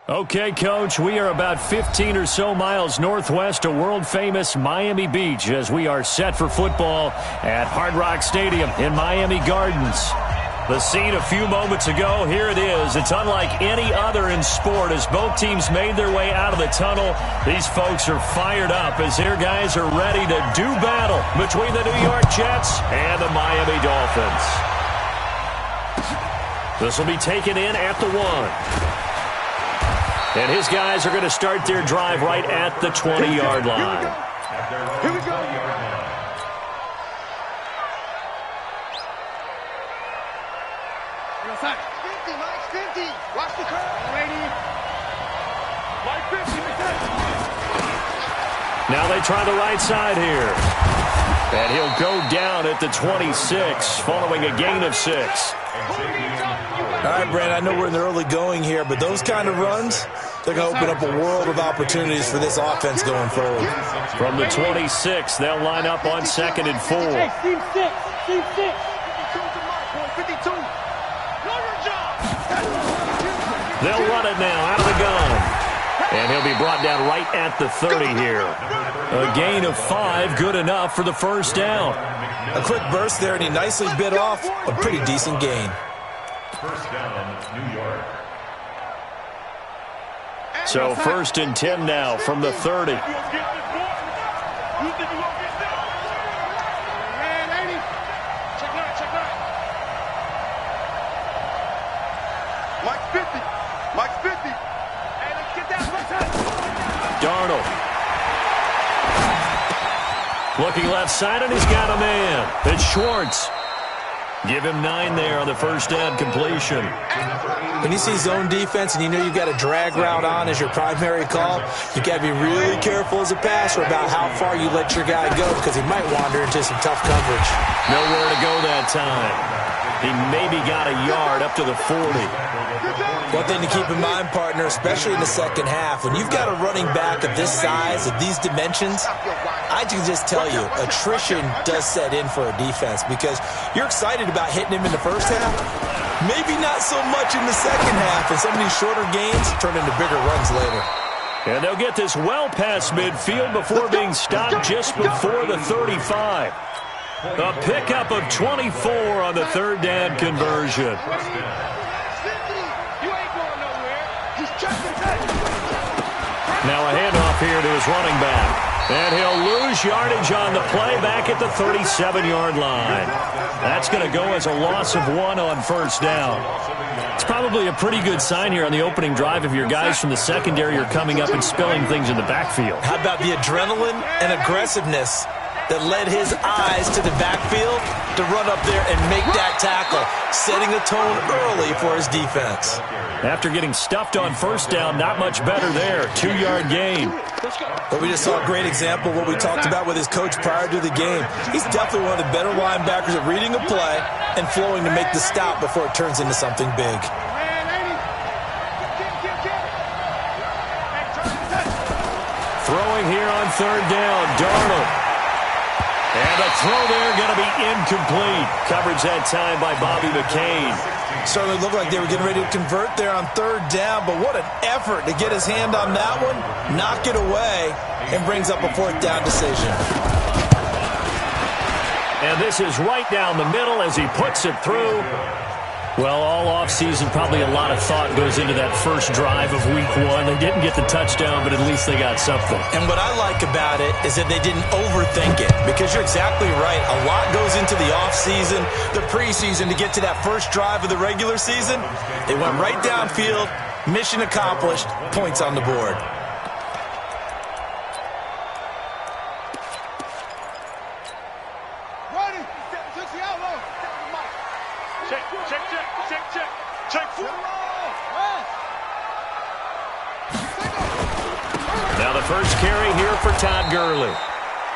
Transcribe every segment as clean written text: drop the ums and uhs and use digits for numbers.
Okay, Coach, we are about 15 or so miles northwest of world-famous Miami Beach as we are set for football at Hard Rock Stadium in Miami Gardens. The scene a few moments ago, here it is. It's unlike any other in sport as both teams made their way out of the tunnel. These folks are fired up as their guys are ready to do battle between the New York Jets and the Miami Dolphins. This will be taken in at the 1. And his guys are going to start their drive right at the 20-yard line. Here we go. Inside. 50, Mike, 50. Watch the curve. Ready. Mike, 50. Now they try the right side here. And he'll go down at the 26, following a gain of 6. All right, Brand, I know we're in the early going here, but those kind of runs, they're going to open up a world of opportunities for this offense going forward. From the 26, they'll line up on 2nd and 4. Hey, team 6. Team 6. 52. They'll run it now out of the gun. And he'll be brought down right at the 30 here. A gain of 5, good enough for the first down. A quick burst there, and he nicely bit off a pretty decent gain. First down, New York. So 1st and 10 now from the 30. Mike 50. Mike 50. Hey, let's get that. Darnold. Looking left side, and he's got a man. It's Schwartz. Give him 9 there on the first down completion. When you see zone defense and you know you've got a drag route on as your primary call, you got to be really careful as a passer about how far you let your guy go because he might wander into some tough coverage. Nowhere to go that time. He maybe got a yard up to the 40. One thing to keep in mind, partner, especially in the second half, when you've got a running back of this size, of these dimensions, I can just tell you, attrition does set in for a defense because you're excited about hitting him in the first half, maybe not so much in the second half, and some of these shorter gains turn into bigger runs later. And they'll get this well past midfield before being stopped just before the 35. A pickup of 24 on the third down conversion. Now a handoff here to his running back. And he'll lose yardage on the play back at the 37-yard line. That's going to go as a loss of 1 on first down. It's probably a pretty good sign here on the opening drive if your guys from the secondary are coming up and spilling things in the backfield. How about the adrenaline and aggressiveness that led his eyes to the backfield to run up there and make that tackle, setting a tone early for his defense. After getting stuffed on first down, not much better there. 2-yard gain. But we just saw a great example of what we talked about with his coach prior to the game. He's definitely one of the better linebackers at reading a play and flowing to make the stop before it turns into something big. Throwing here on third down, Darnold. And the throw there going to be incomplete. Coverage that time by Bobby McCain. Certainly looked like they were getting ready to convert there on third down, but what an effort to get his hand on that one, knock it away, and brings up a fourth down decision. And this is right down the middle as he puts it through. Well, all offseason, probably a lot of thought goes into that first drive of week 1. They didn't get the touchdown, but at least they got something. And what I like about it is that they didn't overthink it, because you're exactly right. A lot goes into the offseason, the preseason to get to that first drive of the regular season. They went right downfield, mission accomplished, points on the board. Now the first carry here for Todd Gurley.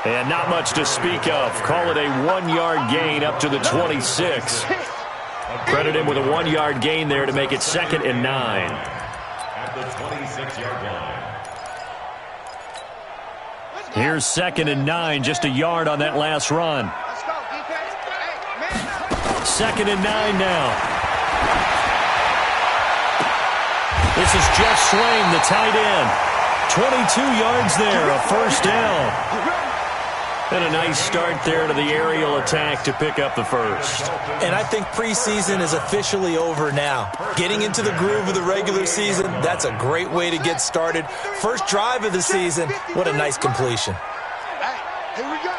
And not much to speak of. Call it a 1-yard gain up to the 26. Credit him with a 1-yard gain there to make it 2nd and 9. At the 26-yard line. Here's 2nd and 9, just a yard on that last run. 2nd and 9 now. This is Jeff Swain, the tight end. 22 yards there, a first down. And a nice start there to the aerial attack to pick up the first. And I think preseason is officially over now. Getting into the groove of the regular season, that's a great way to get started. First drive of the season, what a nice completion. Hey, here we go.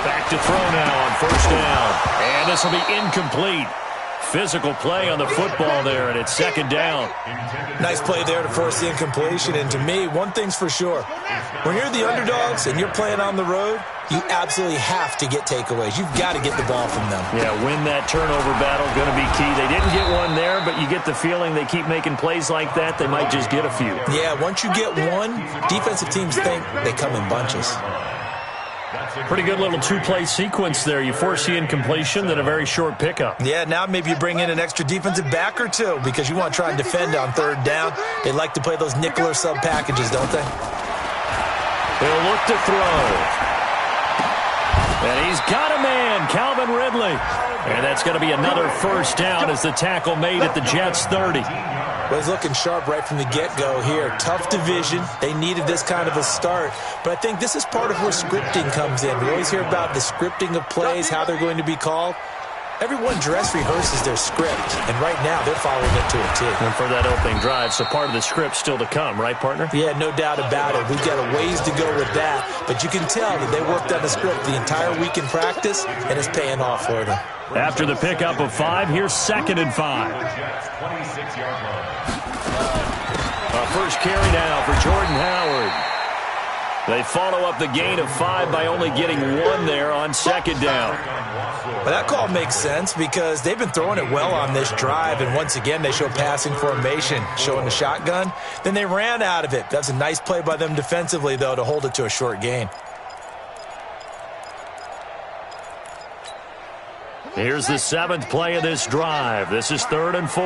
Back to throw now on first down. And this will be incomplete. Physical play on the football there, and it's second down. Nice play there to force the incompletion. And to me, one thing's for sure. When you're the underdogs and you're playing on the road, you absolutely have to get takeaways. You've got to get the ball from them. Yeah, win that turnover battle, going to be key. They didn't get one there, but you get the feeling they keep making plays like that, they might just get a few. Yeah, once you get one, defensive teams think they come in bunches. Pretty good little two-play sequence there. You force the incompletion, then a very short pickup. Yeah, now maybe you bring in an extra defensive back or two because you want to try and defend on third down. They like to play those nickel or sub packages, don't they? He'll look to throw. And he's got a man, Calvin Ridley. And that's going to be another first down as the tackle made at the Jets' 30. Well, he's looking sharp right from the get-go here. Tough division. They needed this kind of a start. But I think this is part of where scripting comes in. We always hear about the scripting of plays, how they're going to be called. Everyone dress rehearses their script, and right now they're following it to a T. And for that opening drive, so part of the script still to come, right, partner? Yeah, no doubt about it. We've got a ways to go with that, but you can tell that they worked on the script the entire week in practice, and it's paying off for them. After the pickup of 5, here's 2nd and 5. First carry now for Jordan Howard. They follow up the gain of 5 by only getting 1 there on second down. Well, that call makes sense because they've been throwing it well on this drive, and once again they show passing formation, showing the shotgun. Then they ran out of it. That's a nice play by them defensively, though, to hold it to a short gain. Here's the 7th play of this drive. This is 3rd and 4.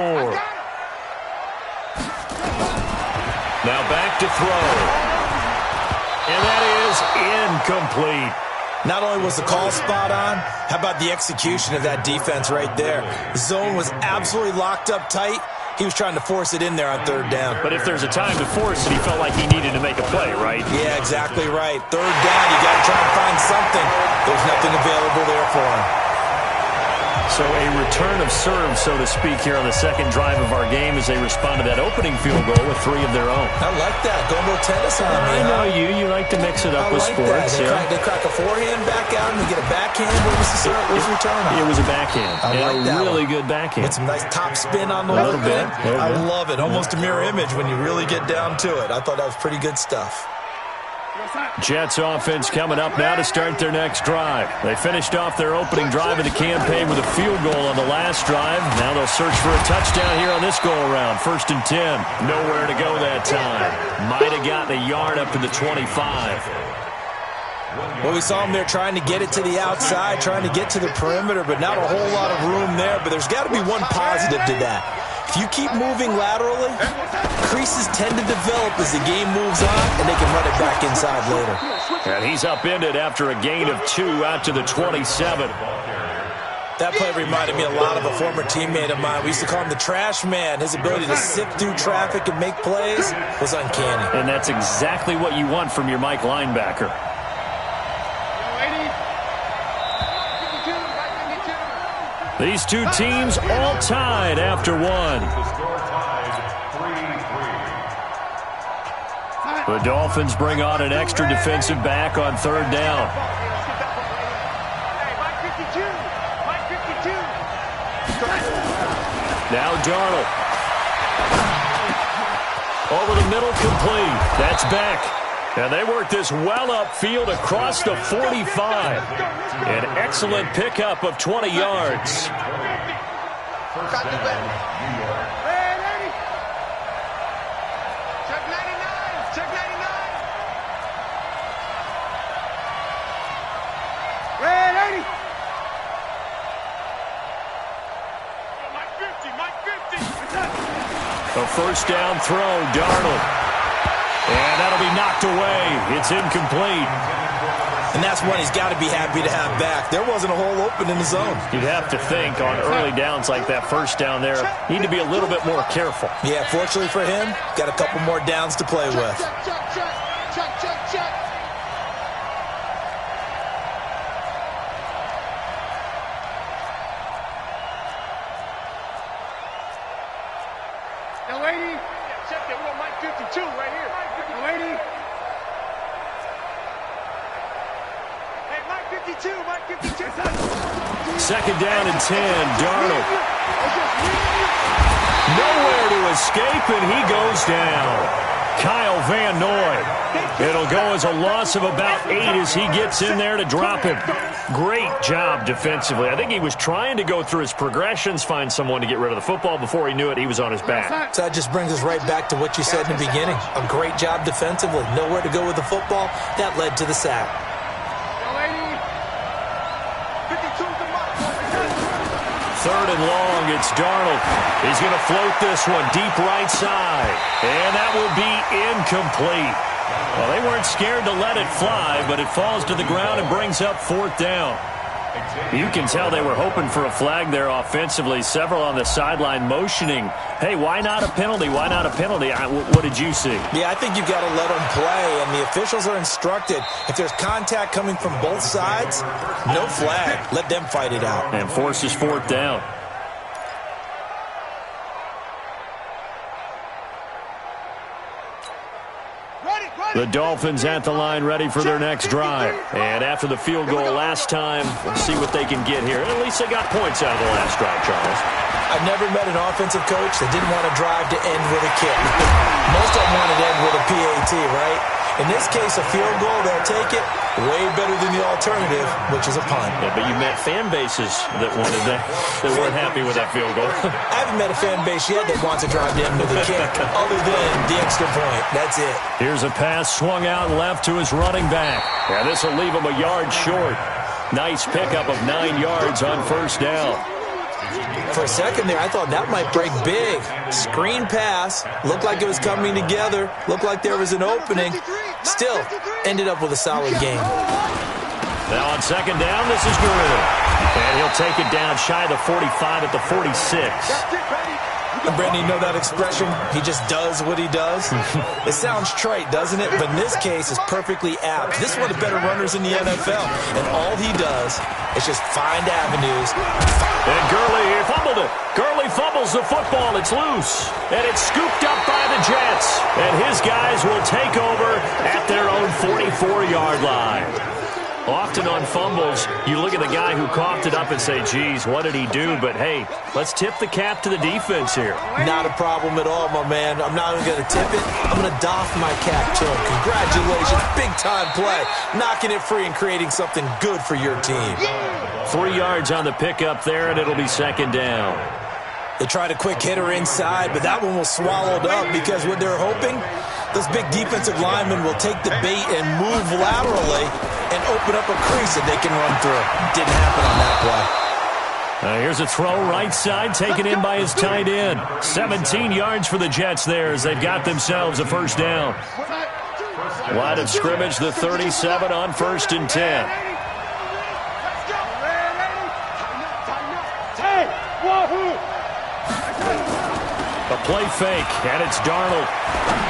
Now back to throw. And that is incomplete. Not only was the call spot on, how about the execution of that defense right there? The zone was absolutely locked up tight. He was trying to force it in there on third down. But if there's a time to force it, he felt like he needed to make a play, right? Yeah, exactly right. Third down, you got to try and find something. There's nothing available there for him. So a return of serve, so to speak, here on the second drive of our game as they respond to that opening field goal with 3 of their own. I like that. Go a little tennis on me. I know you. You like to mix it up with sports. They crack a forehand back out and they get a backhand. What was the serve? What was the return on? It was a backhand. I like that really one. Good backhand. With some nice top spin on the little bit. I love it. Almost a mirror image when you really get down to it. I thought that was pretty good stuff. Jets offense coming up now to start their next drive. They finished off their opening drive of the campaign with a field goal on the last drive. Now they'll search for a touchdown here on this go-around. 1st and 10. Nowhere to go that time. Might have gotten a yard up to the 25. Well, we saw him there trying to get it to the outside, trying to get to the perimeter, but not a whole lot of room there. But there's got to be one positive to that. If you keep moving laterally, creases tend to develop as the game moves on, and they can run it back inside later. And he's upended after a gain of 2 out to the 27. That play reminded me a lot of a former teammate of mine. We used to call him the trash man. His ability to sift through traffic and make plays was uncanny. And that's exactly what you want from your Mike linebacker. These two teams all tied after 1. The Dolphins bring on an extra defensive back on third down. Now Darnold. Over the middle, complete. That's back. And they work this well upfield across the 45. An excellent pickup of 20 yards. First down, New York. Check 99. Check 99. Red 80. Mike 50. Mike 50. A first down throw, Darnold. And that'll be knocked away. It's incomplete. And that's one he's got to be happy to have back. There wasn't a hole open in the zone. You'd have to think on early downs like that first down there, need to be a little bit more careful. Yeah, fortunately for him, got a couple more downs to play with. Check. Now, lady, check that. We got Mike 52 right here. Now, lady. Hey, Mike 52, Mike 52. Second down and 10, Darnold. Nowhere to escape, and he goes down. Kyle Van Noy. It'll go as a loss of about 8 as he gets in there to drop him. Great job defensively. I think he was trying to go through his progressions, find someone to get rid of the football. Before he knew it, he was on his back. So that just brings us right back to what you said in the beginning. A great job defensively. Nowhere to go with the football. That led to the sack. Third and long, it's Darnold. He's going to float this one deep right side. And that will be incomplete. Well, they weren't scared to let it fly, but it falls to the ground and brings up fourth down. You can tell they were hoping for a flag there offensively. Several on the sideline motioning, hey, why not a penalty? Why not a penalty? What did you see? Yeah, I think you've got to let them play, and the officials are instructed. If there's contact coming from both sides, no flag. Let them fight it out. And forces fourth down. The Dolphins at the line ready for their next drive. And after the field goal last time, we'll see what they can get here. At least they got points out of the last drive, Charles. I've never met an offensive coach that didn't want to drive to end with a kick. Most of them wanted to end with a PAT, right? In this case, a field goal, they'll take it. Way better than the alternative, which is a punt. Yeah, but you met fan bases that wanted that weren't happy with that field goal. I haven't met a fan base yet that wants to drive to end with a kick, other than the extra point. That's it. Here's a pass swung out left to his running back. Yeah, this will leave him a yard short. Nice pickup of 9 yards on first down. For a second there, I thought that might break big. Screen pass. Looked like it was coming together. Looked like there was an opening. Still, ended up with a solid game. Now on second down, this is good. And he'll take it down shy of the 45 at the 46. And Brandon, you know that expression? He just does what he does? It sounds trite, doesn't it? But in this case, it's perfectly apt. This is one of the better runners in the NFL. And all he does is just find avenues. And Gurley, he fumbled it. Gurley fumbles the football. It's loose. And it's scooped up by the Jets. And his guys will take over at their own 44-yard line. Often on fumbles, you look at the guy who coughed it up and say, geez, what did he do? But, hey, let's tip the cap to the defense here. Not a problem at all, my man. I'm not even going to tip it. I'm going to doff my cap to him. Congratulations. Big-time play. Knocking it free and creating something good for your team. 3 yards on the pickup there, and it'll be second down. They tried a quick hitter inside, but that one was swallowed up because what they're hoping, those big defensive linemen will take the bait and move laterally and open up a crease that they can run through. Didn't happen on that play. Here's a throw right side taken in by his tight end. 17 yards for the Jets there as they've got themselves a first down. Line of scrimmage, the 37 on first and 10. A play fake, and it's Darnold.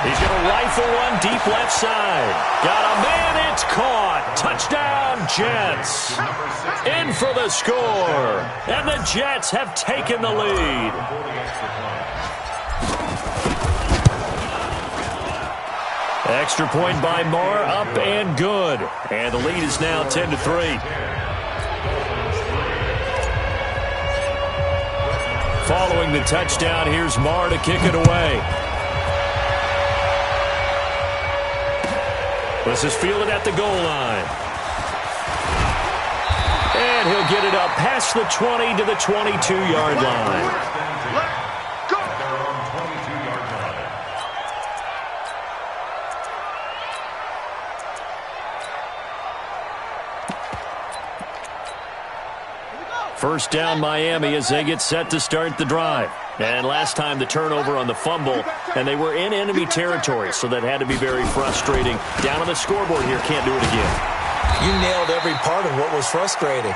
He's going to rifle one deep left side. Got a man, it's caught. Touchdown, Jets. In for the score. And the Jets have taken the lead. Extra point by Marr, up and good. And the lead is now 10-3. Following the touchdown, here's Marr to kick it away. This is fielded at the goal line. And he'll get it up past the 20 to the 22-yard line. First down, Miami, as they get set to start the drive. And last time the turnover on the fumble, and they were in enemy territory, so that had to be very frustrating. Down on the scoreboard here, can't do it again. You nailed every part of what was frustrating.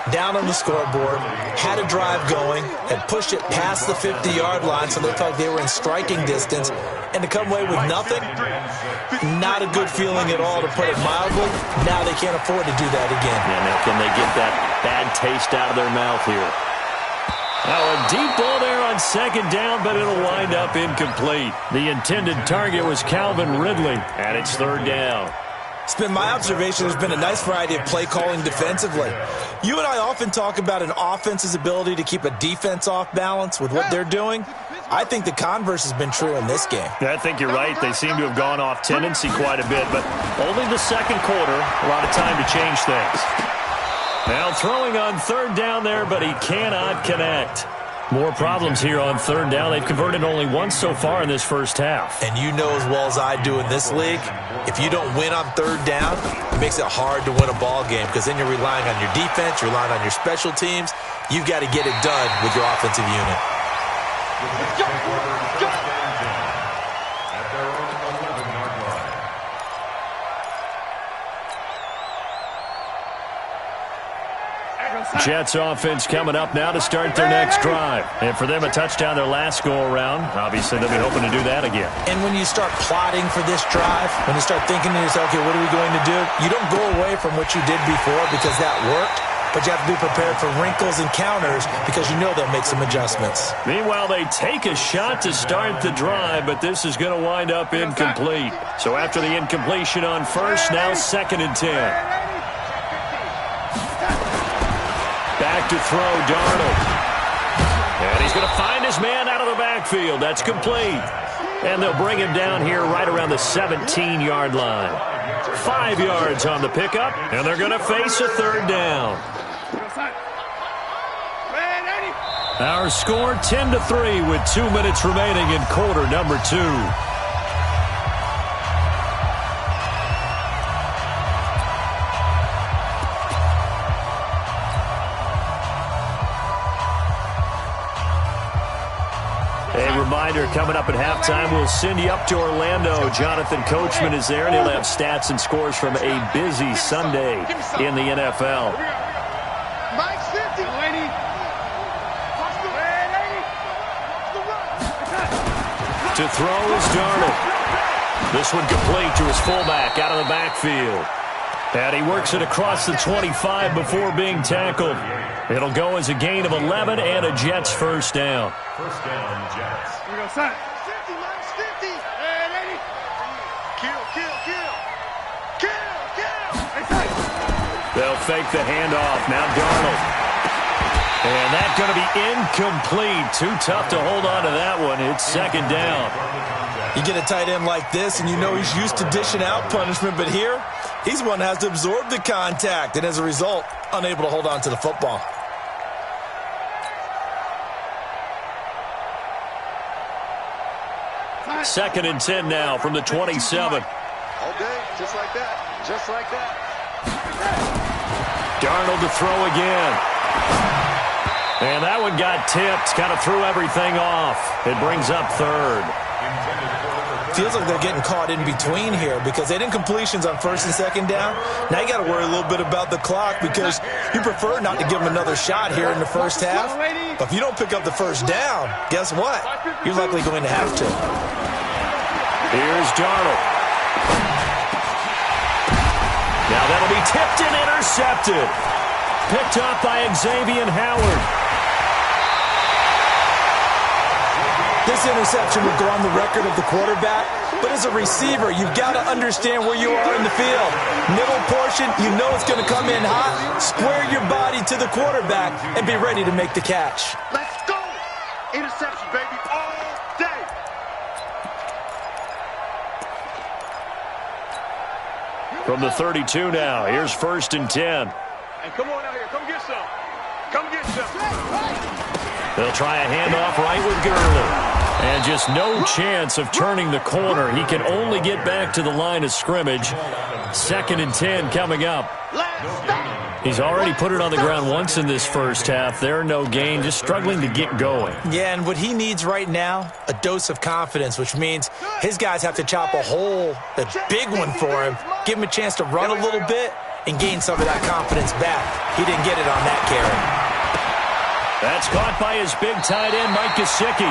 Down on the scoreboard, had a drive going, had pushed it past the 50-yard line so they felt like they were in striking distance, and to come away with nothing, not a good feeling at all, to put it mildly. Now they can't afford to do that again. Yeah, now can they get that bad taste out of their mouth here? Now a deep ball there on second down, but it'll wind up incomplete. The intended target was Calvin Ridley, and it's third down. It's been my observation there's been a nice variety of play calling defensively. You and I often talk about an offense's ability to keep a defense off balance with what they're doing. I think the converse has been true in this game. I think you're right. They seem to have gone off tendency quite a bit, but only the second quarter, a lot of time to change things. Now throwing on third down there, but he cannot connect. More problems here on third down. They've converted only once so far in this first half. And you know as well as I do in this league, if you don't win on third down, it makes it hard to win a ball game because then you're relying on your defense, you're relying on your special teams. You've got to get it done with your offensive unit. At their own 11-yard line. Jets offense coming up now to start their next drive. And for them, a touchdown their last go-around. Obviously, they'll be hoping to do that again. And when you start plotting for this drive, when you start thinking to yourself, okay, what are we going to do? You don't go away from what you did before because that worked, but you have to be prepared for wrinkles and counters because you know they'll make some adjustmts. Meanwhile, they take a shot to start the drive, but this is going to wind up incomplete. So after the incompletion on first, now 2nd and 10. Back to throw, Darnold. And he's going to find his man out of the backfield. That's complete. And they'll bring him down here right around the 17-yard line. 5 yards on the pickup, and they're going to face a third down. Our score 10-3 with 2 minutes remaining in quarter number 2. Reminder, coming up at halftime, we'll send you up to Orlando. Jonathan Coachman is there, and he'll have stats and scores from a busy Sunday in the NFL. To throw is Darnold. This one complete to his fullback out of the backfield. And he works it across the 25 before being tackled. It'll go as a gain of 11 and a Jets first down. First down, Jets. Here we go, son. 50, minus 50. And 80. Kill. They'll fake the handoff. Now Darnold. And that's going to be incomplete. Too tough to hold on to that one. It's 2nd down. You get a tight end like this, and you know he's used to dishing out punishment, but here, he's the one that has to absorb the contact, and as a result, unable to hold on to the football. Second and 10 now from the 27. All day, just like that. Just like that. Darnold to throw again. And that one got tipped. Kind of threw everything off. It brings up third. Feels like they're getting caught in between here because they didn't completions on first and second down. Now you got to worry a little bit about the clock because you prefer not to give them another shot here in the first half. But if you don't pick up the first down, guess what? You're likely going to have to. Here's Darnold. Now that'll be tipped and intercepted. Picked up by Xavier Howard. This interception would go on the record of the quarterback, but as a receiver, you've got to understand where you are in the field. Middle portion, you know it's going to come in hot. Square your body to the quarterback and be ready to make the catch. Let's go. Interception, baby, all day. From the 32 now, here's 1st and 10. Hey, come on out here. Come get some. Come get some. They'll try a handoff right with Gurley. And just no chance of turning the corner. He can only get back to the line of scrimmage. 2nd and 10 coming up. He's already put it on the ground once in this first half. There, no gain, just struggling to get going. Yeah, and what he needs right now, a dose of confidence, which means his guys have to chop a hole, a big one for him, give him a chance to run a little bit, and gain some of that confidence back. He didn't get it on that carry. That's caught by his big tight end, Mike Gesicki.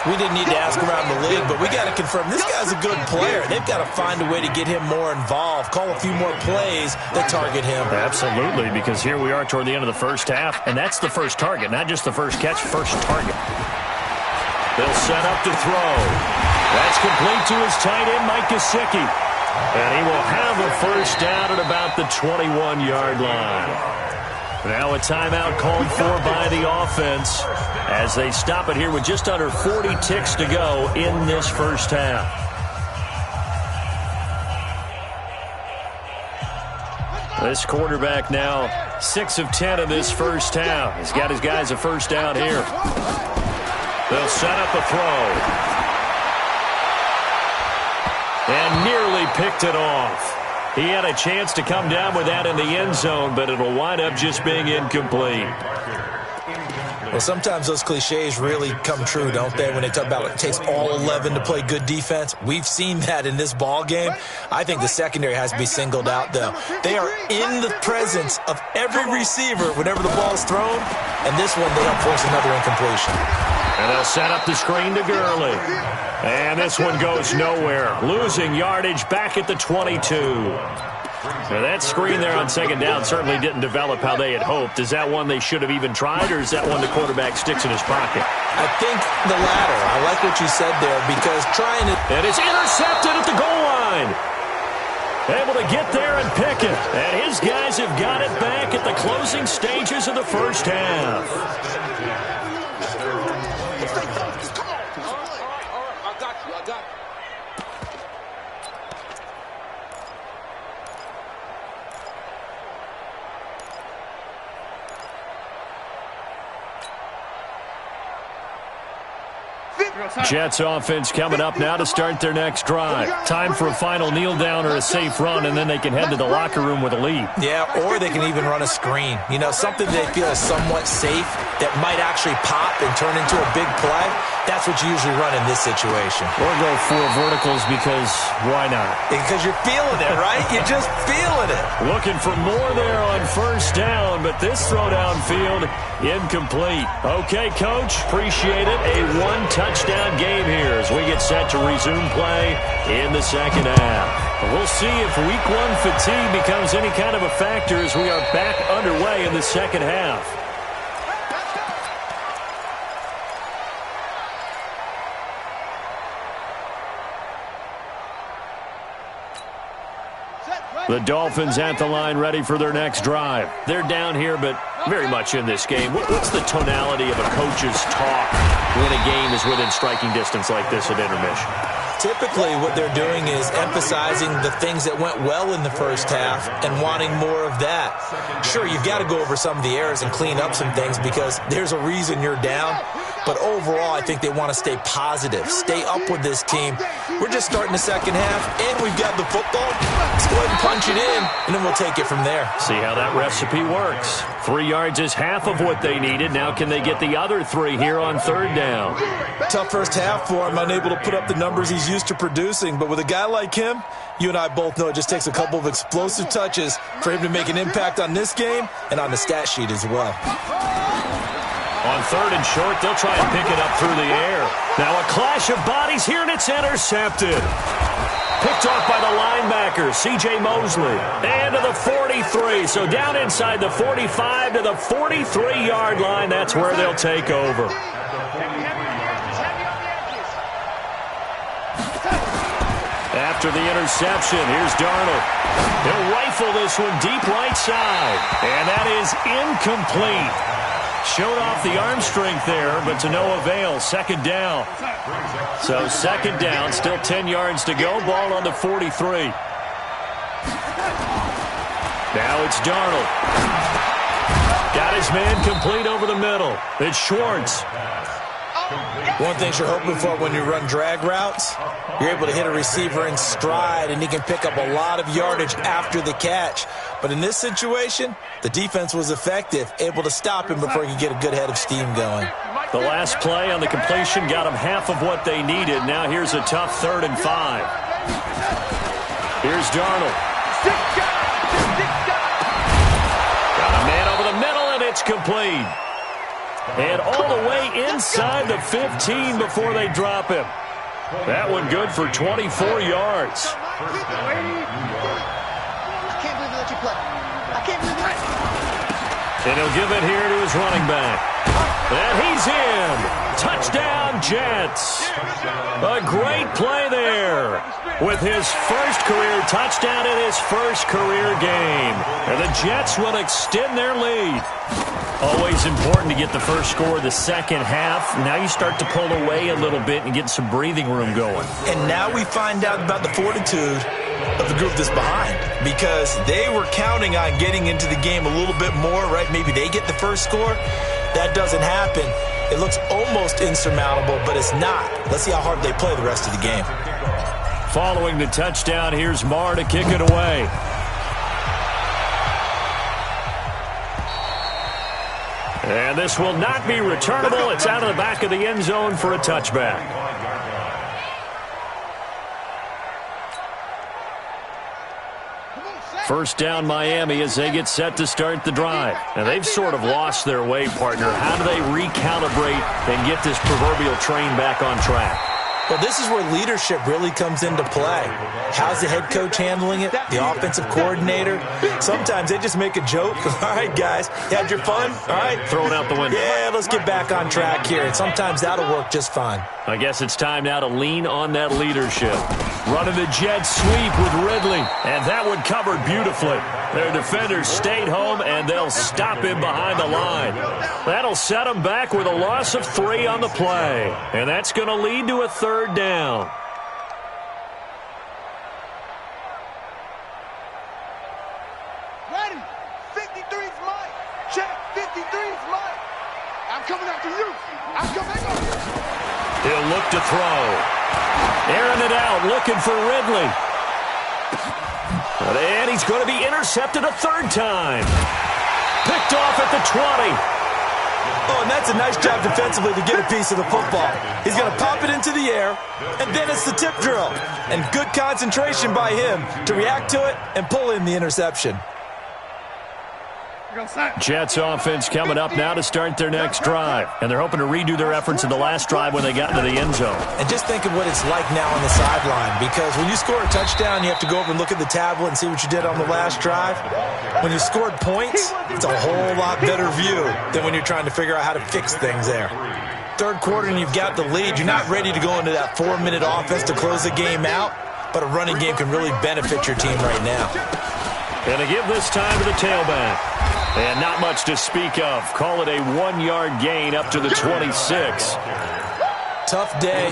We didn't need to ask around the league, but we got to confirm this guy's a good player. They've got to find a way to get him more involved, call a few more plays that target him. Absolutely, because here we are toward the end of the first half, and that's the first target, not just the first catch, first target. They'll set up to throw. That's complete to his tight end, Mike Gesicki. And he will have a first down at about the 21-yard line. Now a timeout called for by the offense as they stop it here with just under 40 ticks to go in this first half. This quarterback now 6 of 10 in this first half. He's got his guys a first down here. They'll set up a throw. And nearly picked it off. He had a chance to come down with that in the end zone, but it'll wind up just being incomplete. Well, sometimes those cliches really come true, don't they, when they talk about it takes all 11 to play good defense? We've seen that in this ball game. I think the secondary has to be singled out, though. They are in the presence of every receiver whenever the ball is thrown, and this one they help force another incompletion. And they'll set up the screen to Gurley. And this one goes nowhere. Losing yardage back at the 22. Now that screen there on second down certainly didn't develop how they had hoped. Is that one they should have even tried, or is that one the quarterback sticks in his pocket? I think the latter. I like what you said there, because trying to... And it's intercepted at the goal line. Able to get there and pick it. And his guys have got it back at the closing stages of the first half. Jets offense coming up now to start their next drive. Time for a final kneel down or a safe run, and then they can head to the locker room with a lead. Yeah, or they can even run a screen. You know, something they feel is somewhat safe that might actually pop and turn into a big play. That's what you usually run in this situation. Or go for verticals, because why not? Because you're feeling it, right? You're just feeling it. Looking for more there on first down, but this throw downfield incomplete. Okay, Coach, appreciate it. A one-touchdown game here as we get set to resume play in the second half. We'll see if week one fatigue becomes any kind of a factor as we are back underway in the second half. The Dolphins at the line ready for their next drive. They're down here, but very much in this game. What's the tonality of a coach's talk when a game is within striking distance like this at intermission? Typically, what they're doing is emphasizing the things that went well in the first half and wanting more of that. Sure, you've got to go over some of the errors and clean up some things because there's a reason you're down. But overall, I think they want to stay positive, stay up with this team. We're just starting the second half, and we've got the football. Let's go ahead and punch it in, and then we'll take it from there. See how that recipe works. 3 yards is half of what they needed. Now can they get the other 3 here on third down? Tough first half for him, unable to put up the numbers he's used to producing. But with a guy like him, you and I both know it just takes a couple of explosive touches for him to make an impact on this game and on the stat sheet as well. On third and short, they'll try and pick it up through the air. Now a clash of bodies here, and it's intercepted. Picked off by the linebacker, C.J. Mosley. And to the 43. So down inside the 45 to the 43-yard line. That's where they'll take over. After the interception, here's Darnold. He'll rifle this one deep right side. And that is incomplete. Showed off the arm strength there, but to no avail. Second down. So second down, still 10 yards to go. Ball on the 43. Now it's Darnold. Got his man complete over the middle. It's Schwartz. One thing you're hoping for when you run drag routes, you're able to hit a receiver in stride, and he can pick up a lot of yardage after the catch. But in this situation, the defense was effective, able to stop him before he could get a good head of steam going. The last play on the completion got them half of what they needed. Now here's a tough 3rd and 5. Here's Darnold. It's complete. And all the way inside the 15 before they drop him. That one good for 24 yards. I can't believe they let you play. I can't believe it. And he'll give it here to his running back. And he's in. Touchdown, Jets. A great play there with his first career touchdown in his first career game. And the Jets will extend their lead. Always important to get the first score of the second half. Now you start to pull away a little bit and get some breathing room going. And now we find out about the fortitude of the group that's behind, because they were counting on getting into the game a little bit more, right? Maybe they get the first score. That doesn't happen. It looks almost insurmountable, but it's not. Let's see how hard they play the rest of the game. Following the touchdown, here's Marr to kick it away. And this will not be returnable. It's out of the back of the end zone for a touchback. First down, Miami, as they get set to start the drive. And they've sort of lost their way, partner. How do they recalibrate and get this proverbial train back on track? Well, this is where leadership really comes into play. How's the head coach handling it? The offensive coordinator? Sometimes they just make a joke. All right, guys, you had your fun? All right. Throw it out the window. Yeah, let's get back on track here. And sometimes that'll work just fine. I guess it's time now to lean on that leadership. Running the jet sweep with Ridley. And that one covered beautifully. Their defenders stayed home, and they'll stop him behind the line. That'll set them back with a loss of 3 on the play. And that's going to lead to a third down. Ready? 53's mine. Check. 53's mine. I'm coming after you. I'm coming after you. He'll look to throw. Airing it out, looking for Ridley. And he's going to be intercepted a third time. Picked off at the 20. Oh, and that's a nice job defensively to get a piece of the football. He's going to pop it into the air, and then it's the tip drill. And good concentration by him to react to it and pull in the interception. Jets offense coming up now to start their next drive. And they're hoping to redo their efforts in the last drive when they got into the end zone. And just think of what it's like now on the sideline, because when you score a touchdown, you have to go over and look at the tablet and see what you did on the last drive. When you scored points, it's a whole lot better view than when you're trying to figure out how to fix things there. Third quarter and you've got the lead. You're not ready to go into that 4-minute offense to close the game out, but a running game can really benefit your team right now. And to give this time to the tailback. And not much to speak of. Call it a 1-yard gain up to the 26. Tough day,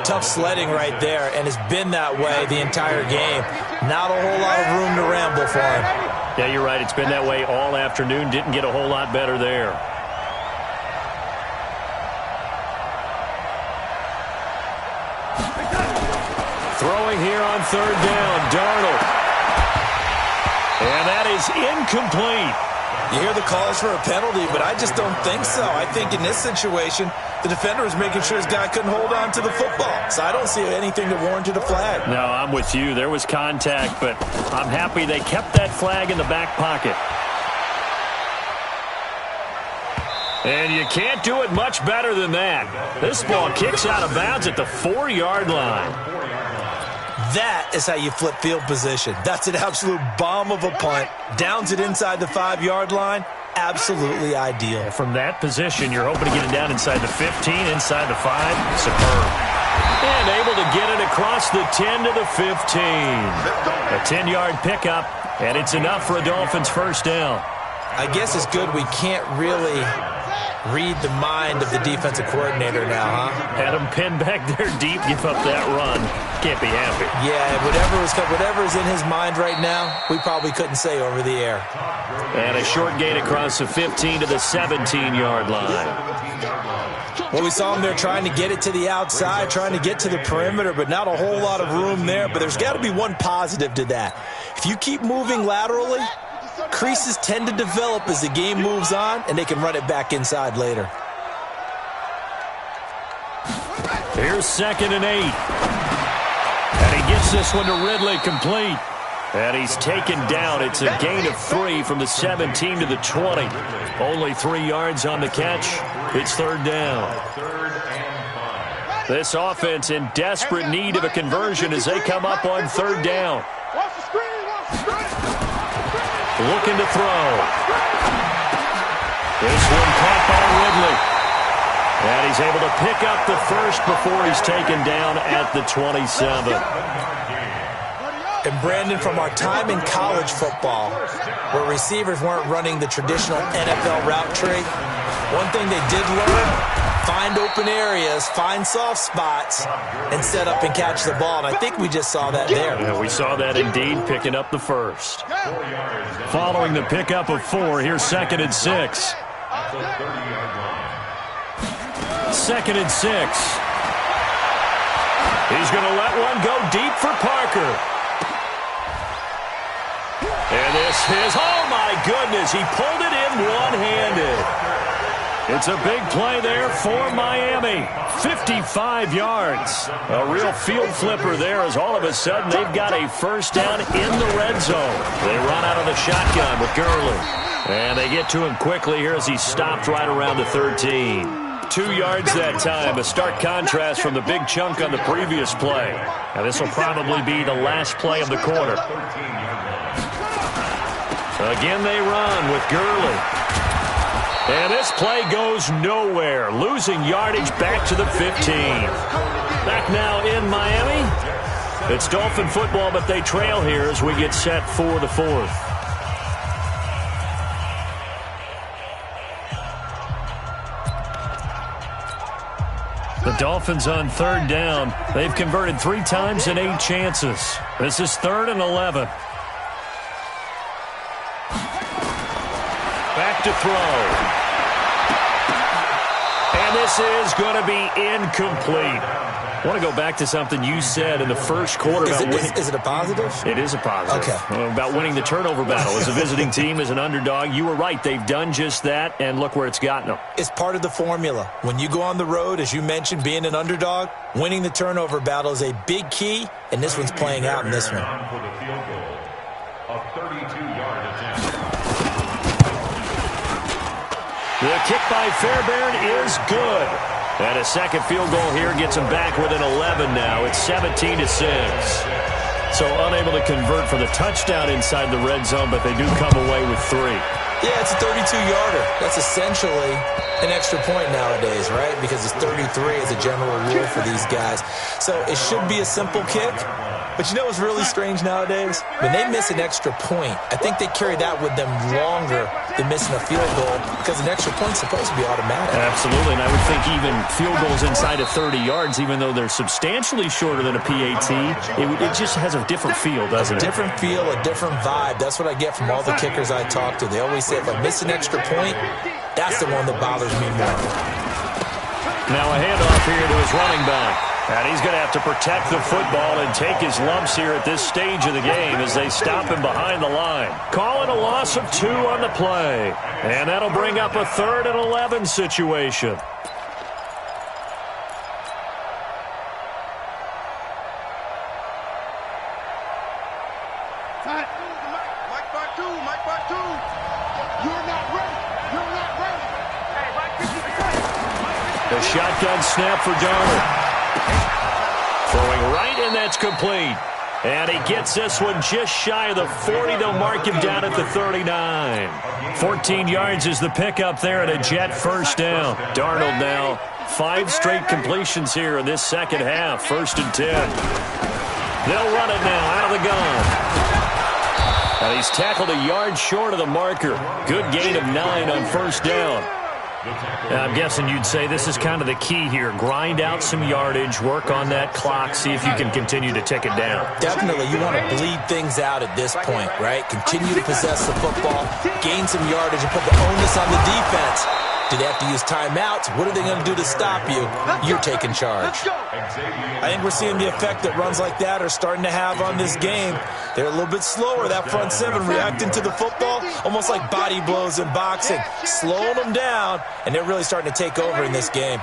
tough sledding right there, and it's been that way the entire game. Not a whole lot of room to ramble for him. Yeah, you're right. It's been that way all afternoon. Didn't get a whole lot better there. Throwing here on third down, Darnold. And that is incomplete. You hear the calls for a penalty, but I just don't think so. I think in this situation, the defender was making sure his guy couldn't hold on to the football. So I don't see anything that warranted a flag. No, I'm with you. There was contact, but I'm happy they kept that flag in the back pocket. And you can't do it much better than that. This ball kicks out of bounds at the 4-yard line. That is how you flip field position. That's an absolute bomb of a punt. Downs it inside the 5-yard line. Absolutely ideal. From that position, you're hoping to get it down inside the 15, inside the 5. Superb. And able to get it across the 10 to the 15. A 10-yard pickup, and it's enough for a Dolphins first down. I guess it's good we can't really read the mind of the defensive coordinator now, huh? Had him pinned back there deep, give up that run. Can't be happy. Yeah, whatever is in his mind right now, we probably couldn't say over the air. And a short gain across the 15 to the 17-yard line. Well, we saw him there trying to get it to the outside, trying to get to the perimeter, but not a whole lot of room there. But there's got to be one positive to that. If you keep moving laterally, creases tend to develop as the game moves on, and they can run it back inside later. Here's 2nd and 8. And he gets this one to Ridley complete. And he's taken down. It's a gain of 3 from the 17 to the 20. Only 3 yards on the catch. It's third down. This offense in desperate need of a conversion as they come up on third down. Looking to throw. This one caught by Ridley. And he's able to pick up the first before he's taken down at the 27. And Brandon, from our time in college football, where receivers weren't running the traditional NFL route tree, one thing they did learn, find open areas, find soft spots, and set up and catch the ball. And I think we just saw that there. Yeah, we saw that indeed, picking up the first. Following the pickup of 4, here's 2nd and 6. 2nd and 6. He's going to let one go deep for Parker. And this is, oh my goodness, he pulled it in one-handed. It's a big play there for Miami. 55 yards. A real field flipper there as all of a sudden they've got a first down in the red zone. They run out of the shotgun with Gurley. And they get to him quickly here as he stopped right around the 13. 2 yards that time, a stark contrast from the big chunk on the previous play. Now this will probably be the last play of the quarter. Again they run with Gurley. And this play goes nowhere. Losing yardage back to the 15. Back now in Miami. It's Dolphin football, but they trail here as we get set for the 4th. The Dolphins on third down. They've converted 3 times in 8 chances. This is 3rd and 11. Back to throw. And this is going to be incomplete. I want to go back to something you said in the first quarter. Is it a positive? It is a positive. Okay. About winning the turnover battle. As a visiting team, as an underdog, you were right. They've done just that, and look where it's gotten them. It's part of the formula. When you go on the road, as you mentioned, being an underdog, winning the turnover battle is a big key, and this one's playing out in this one. For the field goal, a 32-yard attempt. The kick by Fairbairn is good. And a second field goal here gets them back within 11 now. It's 17-6. So unable to convert for the touchdown inside the red zone, but they do come away with 3. Yeah, it's a 32-yarder. That's essentially an extra point nowadays, right? Because it's 33 as a general rule for these guys. So it should be a simple kick. But you know what's really strange nowadays? When they miss an extra point, I think they carry that with them longer than missing a field goal because an extra point's supposed to be automatic. Absolutely, and I would think even field goals inside of 30 yards, even though they're substantially shorter than a PAT, it just has a different feel, doesn't it? A different feel, a different vibe. That's what I get from all the kickers I talk to. They always say if I miss an extra point, that's the one that bothers me more. Now a handoff here to his running back. And he's going to have to protect the football and take his lumps here at this stage of the game as they stop him behind the line. Call it a loss of 2 on the play. And that'll bring up a 3rd and 11 situation. The shotgun snap for Darnold. Throwing right, and that's complete. And he gets this one just shy of the 40. They'll mark him down at the 39. 14 yards is the pickup there, and a Jet first down. Darnold now 5 straight completions here in this second half. 1st and 10. They'll run it now out of the gun. And he's tackled a yard short of the marker. Good gain of 9 on 1st down. I'm guessing you'd say this is kind of the key here. Grind out some yardage, work on that clock, see if you can continue to tick it down. Definitely. You want to bleed things out at this point, right? Continue to possess the football, gain some yardage, and put the onus on the defense. Do they have to use timeouts? What are they going to do to stop you? You're taking charge. I think we're seeing the effect that runs like that are starting to have on this game. They're a little bit slower, that front 7, reacting to the football, almost like body blows in boxing, slowing them down, and they're really starting to take over in this game.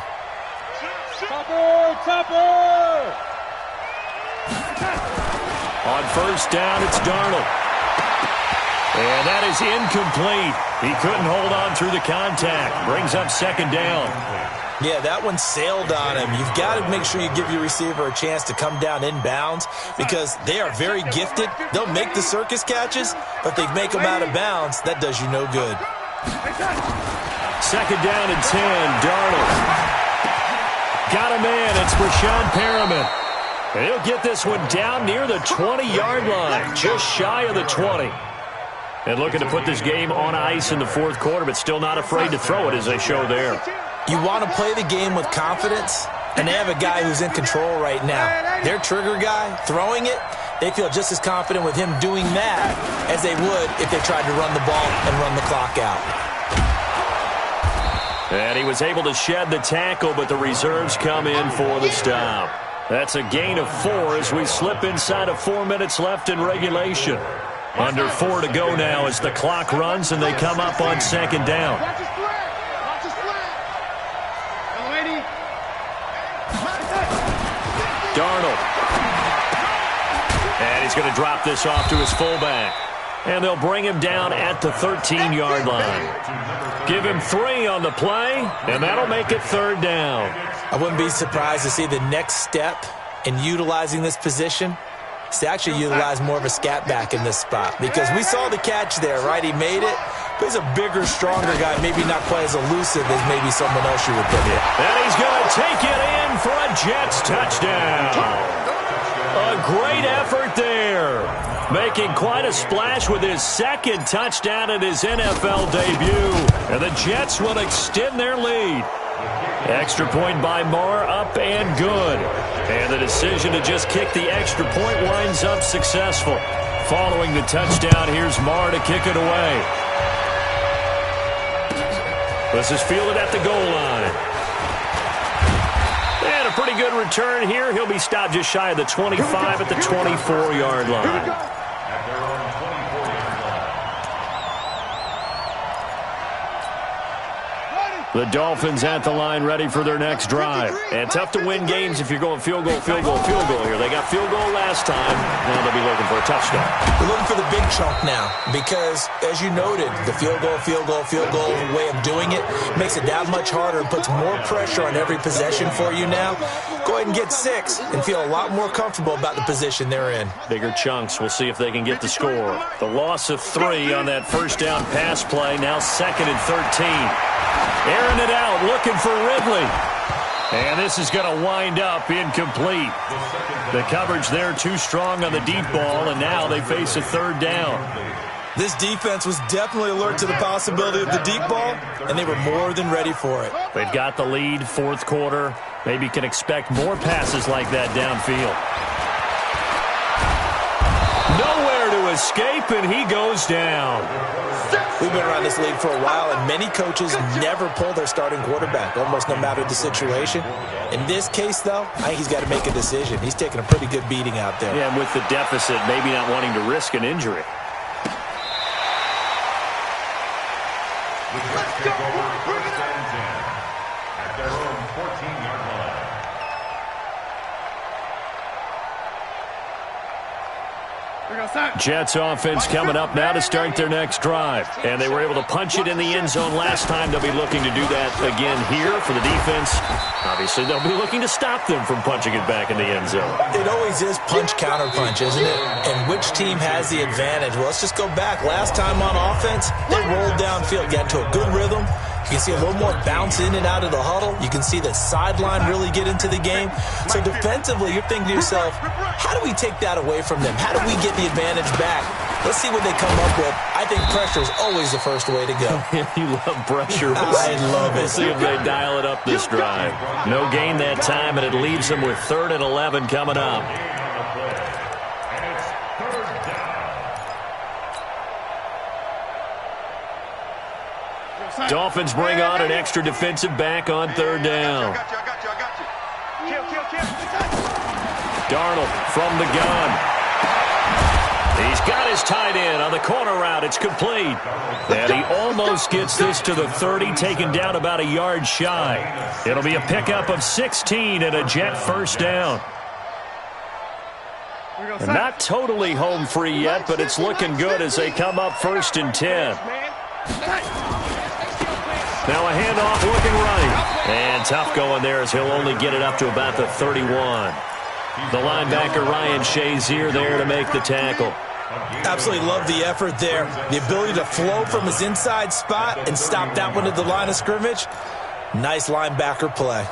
On first down, it's Darnold. And that is incomplete. He couldn't hold on through the contact. Brings up second down. Yeah, that one sailed on him. You've got to make sure you give your receiver a chance to come down inbounds because they are very gifted. They'll make the circus catches, but if they make them out of bounds, that does you no good. Second down and 10, Darnold. Got a man, it's Brashad Perriman. And he'll get this one down near the 20-yard line, just shy of the 20. And looking to put this game on ice in the fourth quarter, but still not afraid to throw it as they show there. You want to play the game with confidence, and they have a guy who's in control right now. Their trigger guy, throwing it, they feel just as confident with him doing that as they would if they tried to run the ball and run the clock out. And he was able to shed the tackle, but the reserves come in for the stop. That's a gain of 4 as we slip inside of 4 minutes left in regulation. Under 4 to go now as the clock runs and they come up on second down. Darnold. And he's going to drop this off to his fullback. And they'll bring him down at the 13-yard line. Give him 3 on the play, and that'll make it third down. I wouldn't be surprised to see the next step in utilizing this position is to actually utilize more of a scat back in this spot. Because we saw the catch there, right? He made it, but he's a bigger, stronger guy, maybe not quite as elusive as maybe someone else you would put it. And he's going to take it in for a Jets touchdown. A great effort there. Making quite a splash with his second touchdown in his NFL debut. And the Jets will extend their lead. Extra point by Marr, up and good. And the decision to just kick the extra point winds up successful. Following the touchdown, here's Marr to kick it away. This is fielded at the goal line. And a pretty good return here. He'll be stopped just shy of the 25 at the 24-yard line. The Dolphins at the line ready for their next drive. And tough to win games if you're going field goal, field goal, field goal here. They got field goal last time. Now they'll be looking for a touchdown. We're looking for the big chunk now because, as you noted, the field goal way of doing it makes it that much harder and puts more pressure on every possession for you now. Go ahead and get 6 and feel a lot more comfortable about the position they're in. Bigger chunks. We'll see if they can get the score. The loss of 3 on that first down pass play. Now 2nd and 13. Airing it out, looking for Ridley. And this is going to wind up incomplete. The coverage there too strong on the deep ball, and now they face a third down. This defense was definitely alert to the possibility of the deep ball, and they were more than ready for it. They've got the lead, fourth quarter. Maybe can expect more passes like that downfield. Nowhere to escape, and he goes down. We've been around this league for a while, and many coaches never pull their starting quarterback, almost no matter the situation. In this case, though, I think he's got to make a decision. He's taking a pretty good beating out there. Yeah, and with the deficit, maybe not wanting to risk an injury. Let's go. Bring it up. At their own 14-yard line. Jets offense coming up now to start their next drive. And they were able to punch it in the end zone last time. They'll be looking to do that again here for the defense. Obviously, they'll be looking to stop them from punching it back in the end zone. It always is punch-counter-punch, isn't it? And which team has the advantage? Well, let's just go back. Last time on offense, they rolled downfield, got into a good rhythm. You can see a little more bounce in and out of the huddle. You can see the sideline really get into the game. So defensively, you're thinking to yourself, how do we take that away from them? How do we get the advantage back? Let's see what they come up with. I think pressure is always the first way to go. You love pressure. I love it. We'll see if they dial it up this drive. No gain that time, and it leaves them with 3rd and 11 coming up. Dolphins bring on an extra defensive back on 3rd down. Darnold from the gun. He's got his tight end on the corner route. It's complete. And he almost gets this to the 30, taken down about a yard shy. It'll be a pickup of 16 and a Jet first down. And not totally home free yet, but it's looking good as they come up 1st and 10. Now a handoff looking right. And tough going there as he'll only get it up to about the 31. The linebacker Ryan Shazier there to make the tackle. Absolutely love the effort there. The ability to flow from his inside spot and stop that one at the line of scrimmage. Nice linebacker play.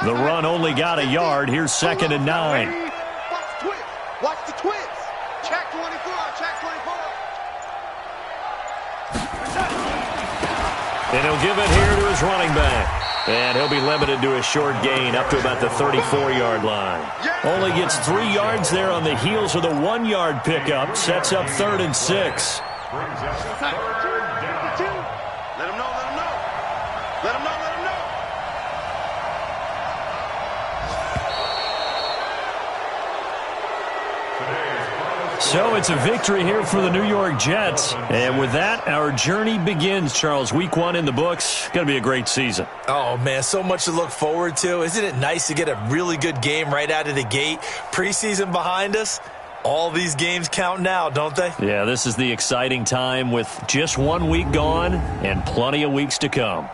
The run only got a yard. Here's 2nd and 9. Watch the twist. Watch the twist. Check 24. Check 24. And he'll give it here to his running back. And he'll be limited to a short gain up to about the 34-yard line. Only gets 3 yards there on the heels of the 1-yard pickup. Sets up 3rd and 6. Brings up 3rd down. Let him know. Let him know. Let him know. Let him know. So it's a victory here for the New York Jets. And with that, our journey begins, Charles. Week 1 in the books. Going to be a great season. Oh, man, so much to look forward to. Isn't it nice to get a really good game right out of the gate? Preseason behind us. All these games count now, don't they? Yeah, this is the exciting time with just 1 week gone and plenty of weeks to come.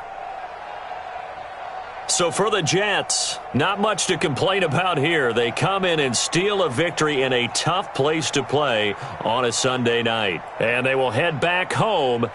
So for the Jets, not much to complain about here. They come in and steal a victory in a tough place to play on a Sunday night. And they will head back home